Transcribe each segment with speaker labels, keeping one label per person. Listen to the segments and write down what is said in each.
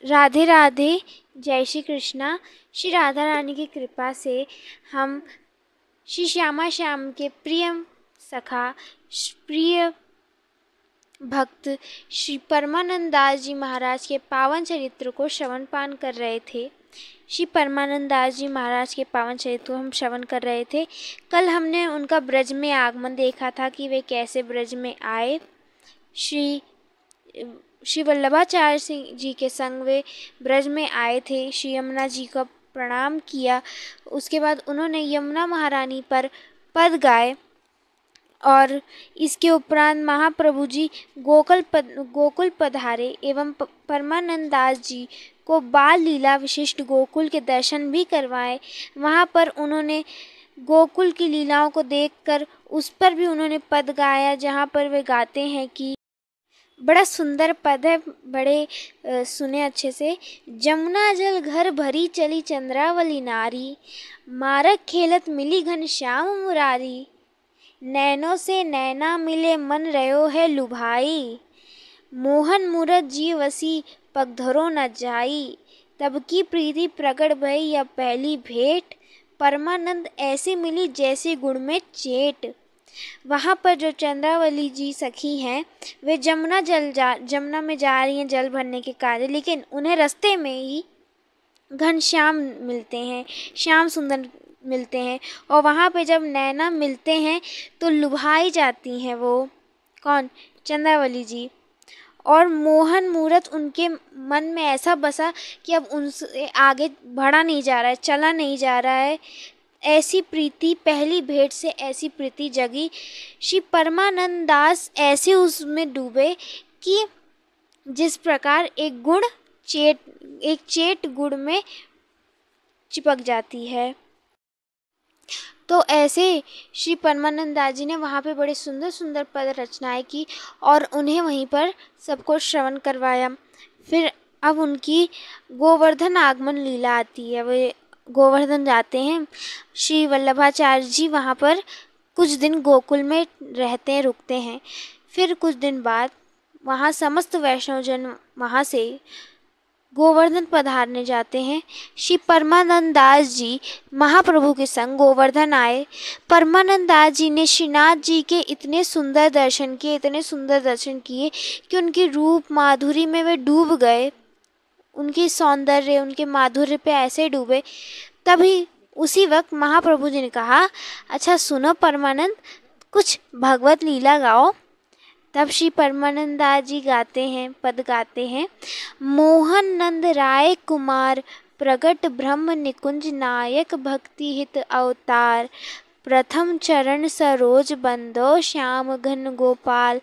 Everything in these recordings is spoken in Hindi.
Speaker 1: राधे राधे, जय श्री कृष्णा। श्री राधा रानी की कृपा से हम श्री श्यामा श्याम के प्रिय सखा, प्रिय भक्त श्री परमानंद दास जी महाराज के पावन चरित्र को श्रवण पान कर रहे थे। श्री परमानंद दास जी महाराज के पावन चरित्र को हम श्रवण कर रहे थे। कल हमने उनका ब्रज में आगमन देखा था कि वे कैसे ब्रज में आए। श्री वल्लभाचार्य सिंह जी के संग वे ब्रज में आए थे। श्री यमुना जी का प्रणाम किया। उसके बाद उन्होंने यमुना महारानी पर पद गाए और इसके उपरांत महाप्रभु जी गोकुल पधारे एवं परमानंद दास जी को बाल लीला विशिष्ट गोकुल के दर्शन भी करवाए। वहाँ पर उन्होंने गोकुल की लीलाओं को देखकर उस पर भी उन्होंने पद गाया, जहाँ पर वे गाते हैं कि बड़ा सुंदर पद है, बड़े सुने अच्छे से। जमुना जल घर भरी चली चंद्रावली नारी, मारक खेलत मिली घनश्याम मुरारी, नैनों से नैना मिले मन रयो है लुभाई, मोहन मूरत जी वसी पगधरो न जाई, तब की प्रीति प्रकट भई या पहली भेंट, परमानंद ऐसे मिली जैसे गुड़ में चेट। वहाँ पर जो चंद्रावली जी सखी हैं वे जमुना में जा रही हैं जल भरने के कार्य, लेकिन उन्हें रास्ते में ही घनश्याम मिलते हैं, श्याम सुंदर मिलते हैं और वहाँ पे जब नैना मिलते हैं तो लुभाई जाती हैं। वो कौन? चंद्रावली जी। और मोहन मूरत उनके मन में ऐसा बसा कि अब उनसे आगे बढ़ा नहीं जा रहा है, चला नहीं जा रहा है। ऐसी प्रीति, पहली भेंट से ऐसी प्रीति जगी। श्री परमानंद दास ऐसे उसमें डूबे कि जिस प्रकार एक चेट गुड़ में चिपक जाती है। तो ऐसे श्री परमानंद दास जी ने वहाँ पे बड़े सुंदर सुंदर पद रचनाएं की और उन्हें वहीं पर सबको श्रवण करवाया। फिर अब उनकी गोवर्धन आगमन लीला आती है। वे गोवर्धन जाते हैं। श्री वल्लभाचार्य जी वहाँ पर कुछ दिन गोकुल में रहते हैं, रुकते हैं। फिर कुछ दिन बाद वहाँ समस्त वैष्णव जन वहाँ से गोवर्धन पधारने जाते हैं। श्री परमानंद दास जी महाप्रभु के संग गोवर्धन आए। परमानंद दास जी ने श्रीनाथ जी के इतने सुंदर दर्शन किए कि उनकी रूप माधुरी में वे डूब गए। उनके सौंदर्य, उनके माधुर्य पे ऐसे डूबे। तभी उसी वक्त महाप्रभु जी ने कहा, अच्छा सुनो परमानंद, कुछ भगवत लीला गाओ। तब श्री परमानंद दास जी पद गाते हैं। मोहन नंद राय कुमार, प्रगट ब्रह्म निकुंज नायक, भक्ति हित अवतार, प्रथम चरण सरोज बंदो, श्याम घन गोपाल,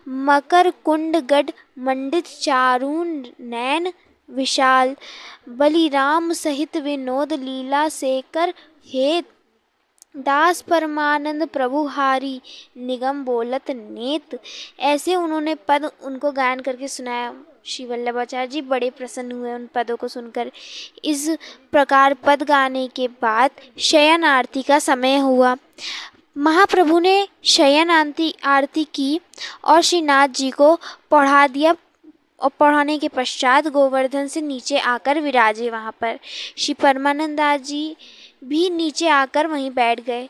Speaker 1: मकर कुंड गढ़ मंडित चारून नैन विशाल, बलिराम सहित विनोद लीला सेकर हेत, दास परमानंद प्रभु हारी निगम बोलत नेत। ऐसे उन्होंने पद उनको गायन करके सुनाया। श्री वल्लभाचार्य जी बड़े प्रसन्न हुए उन पदों को सुनकर। इस प्रकार पद गाने के बाद शयन आरती का समय हुआ। महाप्रभु ने शयन आरती की और श्रीनाथ जी को पढ़ा दिया और पढ़ाने के पश्चात गोवर्धन से नीचे आकर विराजे वहाँ पर। श्री परमानंद दास जी भी नीचे आकर वहीं बैठ गए।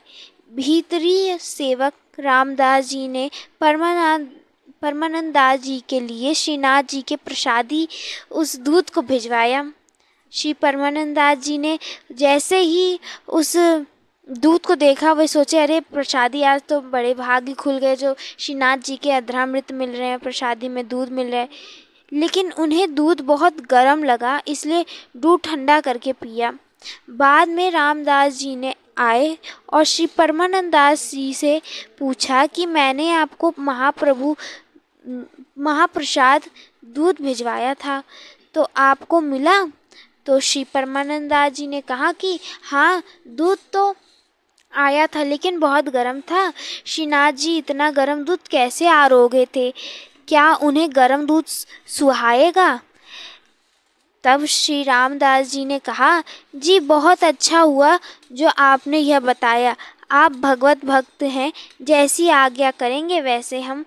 Speaker 1: भीतरी सेवक रामदास जी ने परमानंद दास जी के लिए श्रीनाथ जी के प्रसादी उस दूध को भिजवाया। श्री परमानंद दास जी ने जैसे ही उस दूध को देखा, वे सोचे अरे प्रसादी, आज तो बड़े भाग्य खुल गए जो श्रीनाथ जी के अधरामृत मिल रहे हैं, प्रसादी में दूध मिल रहा है। लेकिन उन्हें दूध बहुत गर्म लगा, इसलिए दूध ठंडा करके पिया। बाद में रामदास जी ने आए और श्री परमानंद दास जी से पूछा कि मैंने आपको महाप्रसाद दूध भिजवाया था तो आपको मिला? तो श्री परमानंद दास जी ने कहा कि हाँ, दूध तो आया था लेकिन बहुत गर्म था। श्रीनाथ जी इतना गर्म दूध कैसे आरोगे थे? क्या उन्हें गर्म दूध सुहाएगा? तब श्री रामदास जी ने कहा, जी बहुत अच्छा हुआ जो आपने यह बताया। आप भगवत भक्त हैं, जैसी आज्ञा करेंगे वैसे हम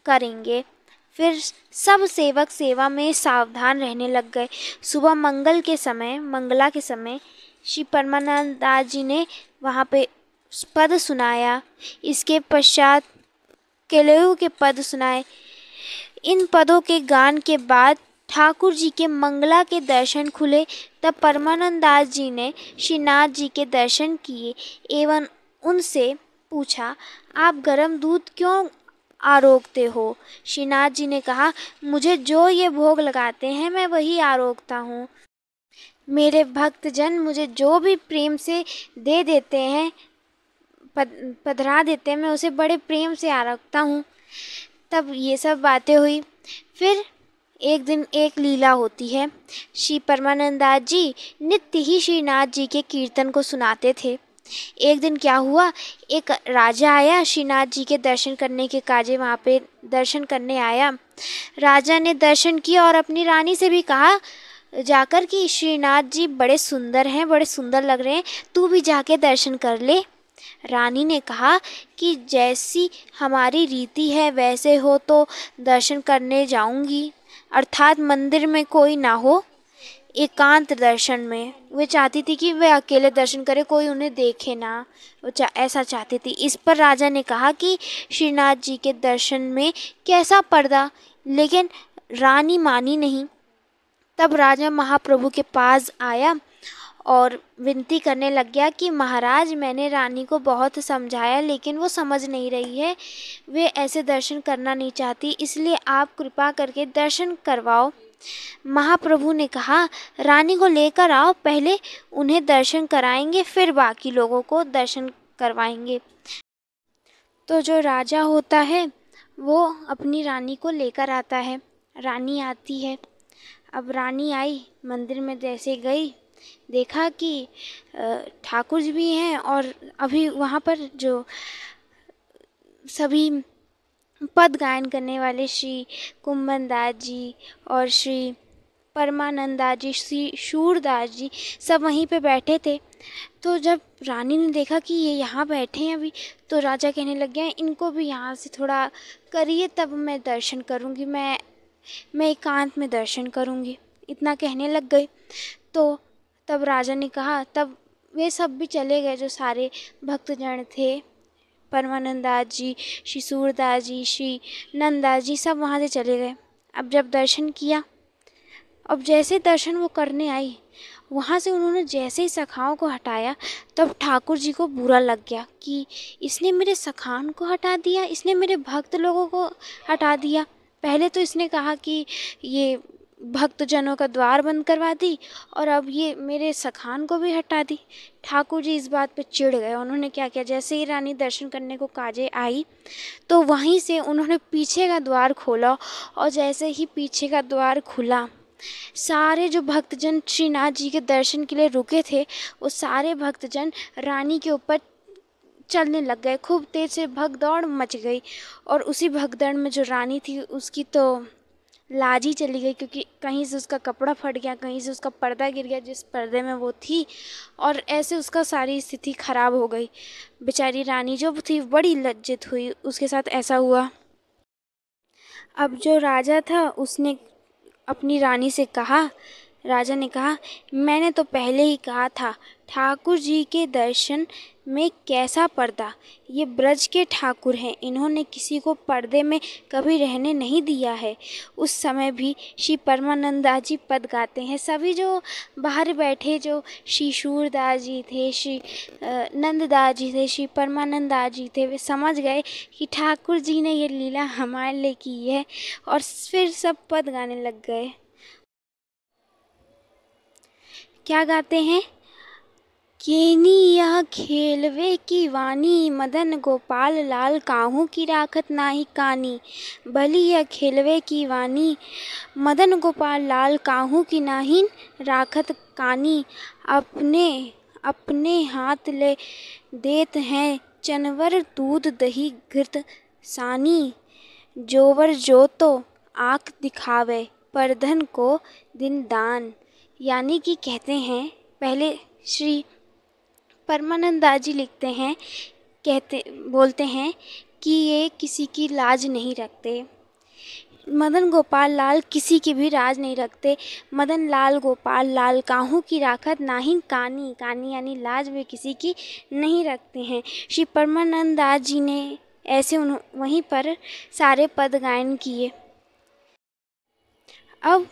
Speaker 1: करेंगे। फिर सब सेवक सेवा में सावधान रहने लग गए। सुबह मंगला के समय श्री परमानंद दास जी ने वहाँ पे पद सुनाया। इसके पश्चात केलयू के पद सुनाए। इन पदों के गान के बाद ठाकुर जी के मंगला के दर्शन खुले। तब परमानंद दास जी ने श्रीनाथ जी के दर्शन किए एवं उनसे पूछा, आप गर्म दूध क्यों आरोगते हो? श्रीनाथ जी ने कहा, मुझे जो ये भोग लगाते हैं मैं वही आरोगता हूँ। मेरे भक्तजन मुझे जो भी प्रेम से दे देते हैं, पधरा देते हैं, मैं उसे बड़े प्रेम से आरोगता हूँ। तब ये सब बातें हुई। फिर एक दिन एक लीला होती है। श्री परमानंद दास जी नित्य ही श्रीनाथ जी के कीर्तन को सुनाते थे। एक दिन क्या हुआ, एक राजा आया श्रीनाथ जी के दर्शन करने के काजे, वहाँ पे दर्शन करने आया। राजा ने दर्शन किया और अपनी रानी से भी कहा जाकर कि श्रीनाथ जी बड़े सुंदर हैं, बड़े सुंदर लग रहे हैं, तू भी जाके दर्शन कर ले। रानी ने कहा कि जैसी हमारी रीति है वैसे हो तो दर्शन करने जाऊंगी, अर्थात मंदिर में कोई ना हो, एकांत दर्शन में। वे चाहती थी कि वे अकेले दर्शन करें, कोई उन्हें देखे ना, वो ऐसा चाहती थी। इस पर राजा ने कहा कि श्रीनाथ जी के दर्शन में कैसा पर्दा, लेकिन रानी मानी नहीं। तब राजा महाप्रभु के पास आया और विनती करने लग गया कि महाराज, मैंने रानी को बहुत समझाया लेकिन वो समझ नहीं रही है, वे ऐसे दर्शन करना नहीं चाहती, इसलिए आप कृपा करके दर्शन करवाओ। महाप्रभु ने कहा, रानी को लेकर आओ, पहले उन्हें दर्शन कराएंगे फिर बाकी लोगों को दर्शन करवाएंगे। तो जो राजा होता है वो अपनी रानी को लेकर आता है। रानी आती है। अब रानी आई, मंदिर में जैसे गई, देखा कि ठाकुर जी भी हैं और अभी वहाँ पर जो सभी पद गायन करने वाले श्री कुम्भन दास जी और श्री परमानंद दास जी, श्री शूरदास जी सब वहीं पे बैठे थे। तो जब रानी ने देखा कि ये यहाँ बैठे हैं अभी, तो राजा कहने लग गया, इनको भी यहाँ से थोड़ा करिए तब मैं दर्शन करूँगी, मैं एकांत में दर्शन करूँगी, इतना कहने लग गए। तो तब राजा ने कहा, तब वे सब भी चले गए, जो सारे भक्तजन थे, परमानंद दास जी, श्री सूरदास जी, श्री नंददास जी, सब वहाँ से चले गए। अब जब दर्शन किया, अब जैसे दर्शन वो करने आई, वहाँ से उन्होंने जैसे ही सखाओं को हटाया, तब ठाकुर जी को बुरा लग गया कि इसने मेरे सखान को हटा दिया, इसने मेरे भक्त लोगों को हटा दिया। पहले तो इसने कहा कि ये भक्तजनों का द्वार बंद करवा दी और अब ये मेरे सखान को भी हटा दी। ठाकुर जी इस बात पे चिढ़ गए। उन्होंने क्या किया, जैसे ही रानी दर्शन करने को काजे आई तो वहीं से उन्होंने पीछे का द्वार खोला और जैसे ही पीछे का द्वार खुला, सारे जो भक्तजन श्रीनाथ जी के दर्शन के लिए रुके थे, वो सारे भक्तजन रानी के ऊपर चलने लग गए। खूब तेज से भगदौड़ मच गई और उसी भगदड़ में जो रानी थी उसकी तो लाज ही चली गई, क्योंकि कहीं से उसका कपड़ा फट गया, कहीं से उसका पर्दा गिर गया जिस पर्दे में वो थी, और ऐसे उसका सारी स्थिति खराब हो गई। बेचारी रानी जो थी बड़ी लज्जित हुई, उसके साथ ऐसा हुआ। अब जो राजा था उसने अपनी रानी से कहा, राजा ने कहा, मैंने तो पहले ही कहा था ठाकुर जी के दर्शन में कैसा पर्दा, ये ब्रज के ठाकुर हैं, इन्होंने किसी को पर्दे में कभी रहने नहीं दिया है। उस समय भी श्री परमानंद दास जी पद गाते हैं। सभी जो बाहर बैठे, जो श्री शूरदास जी थे, श्री नंददास जी थे, श्री परमानंद दास जी थे, वे समझ गए कि ठाकुर जी ने ये लीला हमारे लिए की है और फिर सब पद गाने लग गए। क्या गाते हैं, केनी यह खेलवे की वानी, मदन गोपाल लाल काहू की राखत नाही कानी। भली यह खेलवे की वानी, मदन गोपाल लाल काहू की नाही राखत कानी। अपने अपने हाथ ले देत हैं चनवर दूध दही घृत सानी। जोवर जो तो आँख दिखावे, परधन को दिन दान। यानी कि कहते हैं, पहले श्री परमानंद दास जी लिखते हैं, बोलते हैं कि ये किसी की लाज नहीं रखते, मदन गोपाल लाल किसी की भी राज नहीं रखते। मदन लाल गोपाल लाल काहू की राखत नाही कानी, कानी यानी लाज वे किसी की नहीं रखते हैं। श्री परमानंद दास जी ने ऐसे वहीं पर सारे पद गायन किए। अब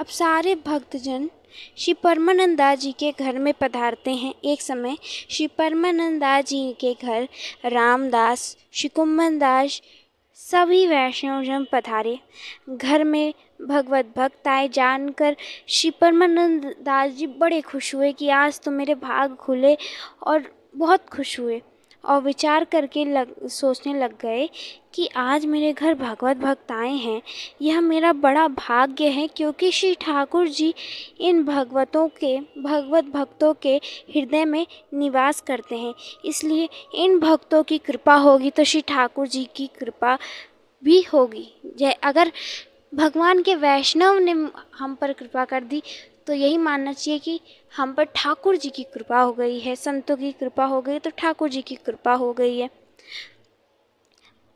Speaker 1: सारे भक्तजन श्री परमानंद दास जी के घर में पधारते हैं। एक समय श्री परमानंद दास जी के घर रामदास, श्री कुम्भन दास, सभी वैष्णवजन पधारे। घर में भगवत भक्त आए जानकर श्री परमानंद दास जी बड़े खुश हुए कि आज तो मेरे भाग खुले, और बहुत खुश हुए और विचार करके सोचने लग गए कि आज मेरे घर भगवत भक्त आए हैं, यह मेरा बड़ा भाग्य है, क्योंकि श्री ठाकुर जी इन भगवत भक्तों के हृदय में निवास करते हैं। इसलिए इन भक्तों की कृपा होगी तो श्री ठाकुर जी की कृपा भी होगी। अगर भगवान के वैष्णव ने हम पर कृपा कर दी तो यही मानना चाहिए कि हम पर ठाकुर जी की कृपा हो गई है, संतों की कृपा हो गई तो ठाकुर जी की कृपा हो गई है।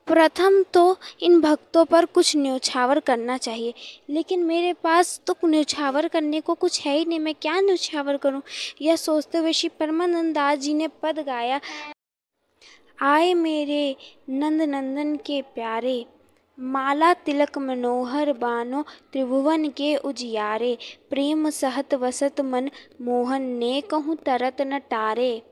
Speaker 1: प्रथम तो इन भक्तों पर कुछ न्योछावर करना चाहिए, लेकिन मेरे पास तो न्योछावर करने को कुछ है ही नहीं, मैं क्या न्योछावर करूं? यह सोचते हुए श्री परमानंद दास जी ने पद गाया। आए मेरे नंद नंदन के प्यारे, माला तिलक मनोहर बानो त्रिभुवन के उजियारे, प्रेम सहत वसत मन मोहन ने कहूँ तरत न टारे।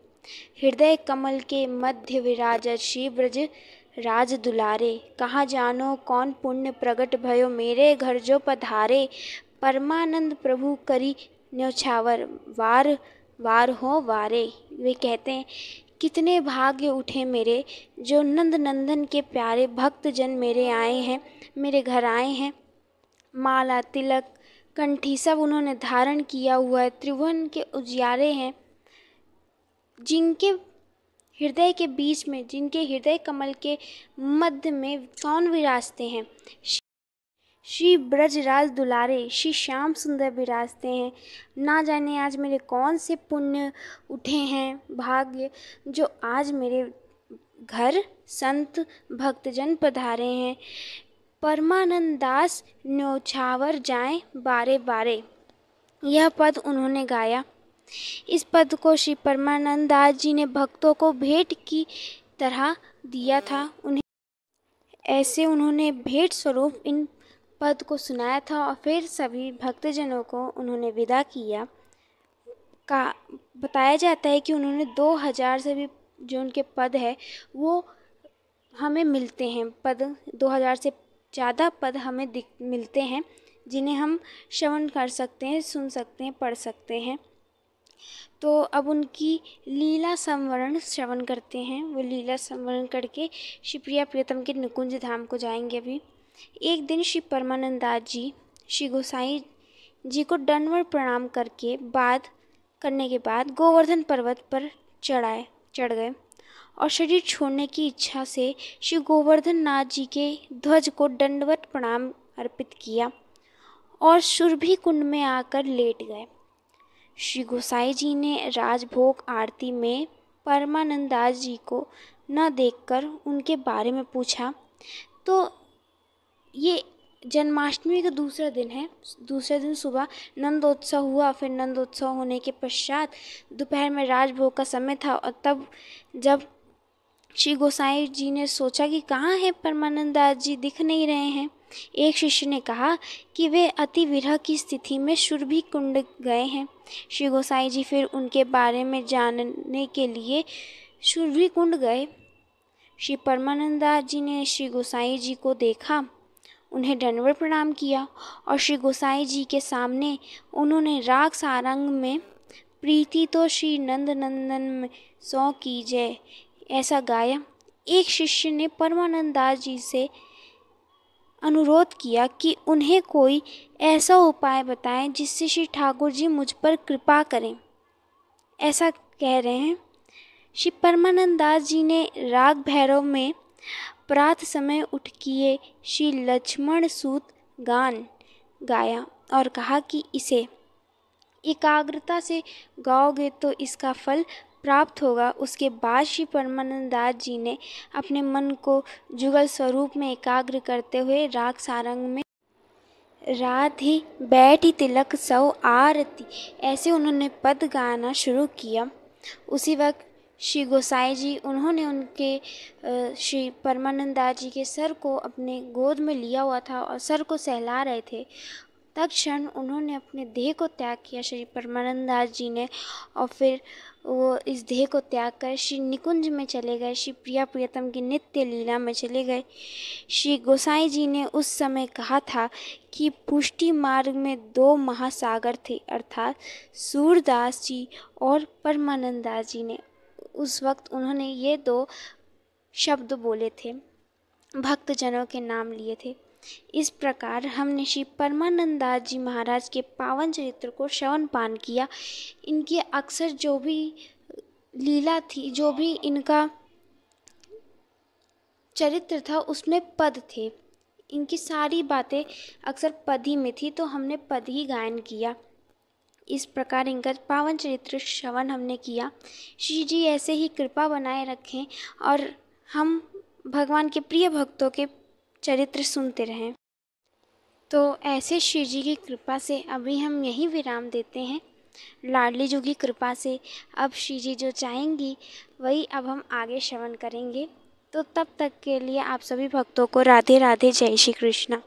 Speaker 1: हृदय कमल के मध्य विराजत श्री ब्रज राज दुलारे, कहाँ जानो कौन पुण्य प्रगट भयो मेरे घर जो पधारे। परमानंद प्रभु करी न्योछावर, वार वार हो वारे। वे कहते हैं कितने भाग्य उठे मेरे, जो नंद नंदन के प्यारे भक्त जन मेरे आए हैं, मेरे घर आए हैं। माला तिलक कंठी सब उन्होंने धारण किया हुआ है, त्रिभुवन के उजियारे हैं, जिनके हृदय के बीच में, जिनके हृदय कमल के मध्य में कौन विराजते हैं? श्री ब्रजराज दुलारे, श्री श्याम सुंदर विराजते हैं। ना जाने आज मेरे कौन से पुण्य उठे हैं, भाग्य, जो आज मेरे घर संत भक्तजन पधारे हैं। परमानंद दास न्योछावर जाएं बारे बारे, यह पद उन्होंने गाया। इस पद को श्री परमानंद दास जी ने भक्तों को भेंट की तरह दिया था। उन्होंने भेंट स्वरूप इन पद को सुनाया था और फिर सभी भक्तजनों को उन्होंने विदा किया। बताया जाता है कि उन्होंने 2000 से भी जो उनके पद है वो हमें मिलते हैं। पद 2000 से ज़्यादा पद हमें मिलते हैं, जिन्हें हम श्रवण कर सकते हैं, सुन सकते हैं, पढ़ सकते हैं। तो अब उनकी लीला संवरण श्रवण करते हैं। वो लीला संवरण करके शिवप्रिया प्रियतम के निकुंज धाम को जाएंगे। अभी एक दिन श्री परमानंद दास जी श्री गोसाई जी को दंडवत प्रणाम करने के बाद गोवर्धन पर्वत पर चढ़ गए और शरीर छोड़ने की इच्छा से श्री गोवर्धन नाथ जी के ध्वज को दंडवत प्रणाम अर्पित किया और सुरभि कुंड में आकर लेट गए। श्री गोसाई जी ने राजभोग आरती में परमानंद दास जी को न देखकर उनके बारे में पूछा। तो ये जन्माष्टमी का दूसरा दिन है। दूसरे दिन सुबह नंदोत्सव हुआ। फिर नंदोत्सव होने के पश्चात दोपहर में राजभोग का समय था और तब जब श्री गोसाई जी ने सोचा कि कहाँ है परमानंद दास जी, दिख नहीं रहे हैं। एक शिष्य ने कहा कि वे अति विरह की स्थिति में सुरभि कुंड गए हैं। श्री गोसाई जी फिर उनके बारे में जानने के लिए सुरभि कुंड गए। श्री परमानंद दास जी ने श्री गोसाई जी को देखा, उन्हें दंडवत प्रणाम किया और श्री गोसाई जी के सामने उन्होंने राग सारंग में प्रीति तो श्री नंद नंदन में सौ कीजय ऐसा गाया। एक शिष्य ने परमानंद दास जी से अनुरोध किया कि उन्हें कोई ऐसा उपाय बताएं जिससे श्री ठाकुर जी मुझ पर कृपा करें। ऐसा कह रहे हैं। श्री परमानंद दास जी ने राग भैरव में प्रातः समय उठ किए श्री लक्ष्मण सूत गान गाया और कहा कि इसे एकाग्रता से गाओगे तो इसका फल प्राप्त होगा, उसके बाद श्री परमानंद दास जी ने अपने मन को जुगल स्वरूप में एकाग्र करते हुए राग सारंग में राधे बैठी तिलक सौ आरती, ऐसे उन्होंने पद गाना शुरू किया। उसी वक्त श्री गोसाई जी उन्होंने उनके श्री परमानंद दास जी के सर को अपने गोद में लिया हुआ था और सर को सहला रहे थे। तत्क्षण उन्होंने अपने देह को त्याग किया श्री परमानंद दास जी ने, और फिर वो इस देह को त्याग कर श्री निकुंज में चले गए, श्री प्रिया प्रियतम की नित्य लीला में चले गए। श्री गोसाई जी ने उस समय कहा था कि पुष्टि मार्ग में दो महासागर थे, अर्थात सूरदास जी और परमानंद दास जी ने। उस वक्त उन्होंने ये दो शब्द बोले थे, भक्तजनों के नाम लिए थे। इस प्रकार हमने श्री परमानंद दास जी महाराज के पावन चरित्र को श्रवण पान किया। इनकी अक्सर जो भी लीला थी, जो भी इनका चरित्र था, उसमें पद थे। इनकी सारी बातें अक्सर पद ही में थी, तो हमने पद ही गायन किया। इस प्रकार इनका पावन चरित्र श्रवण हमने किया। श्री जी ऐसे ही कृपा बनाए रखें और हम भगवान के प्रिय भक्तों के चरित्र सुनते रहें। तो ऐसे श्री जी की कृपा से अभी हम यहीं विराम देते हैं। लाडली जी की कृपा से अब श्री जी जो चाहेंगी वही अब हम आगे श्रवण करेंगे। तो तब तक के लिए आप सभी भक्तों को राधे राधे, जय श्री कृष्णा।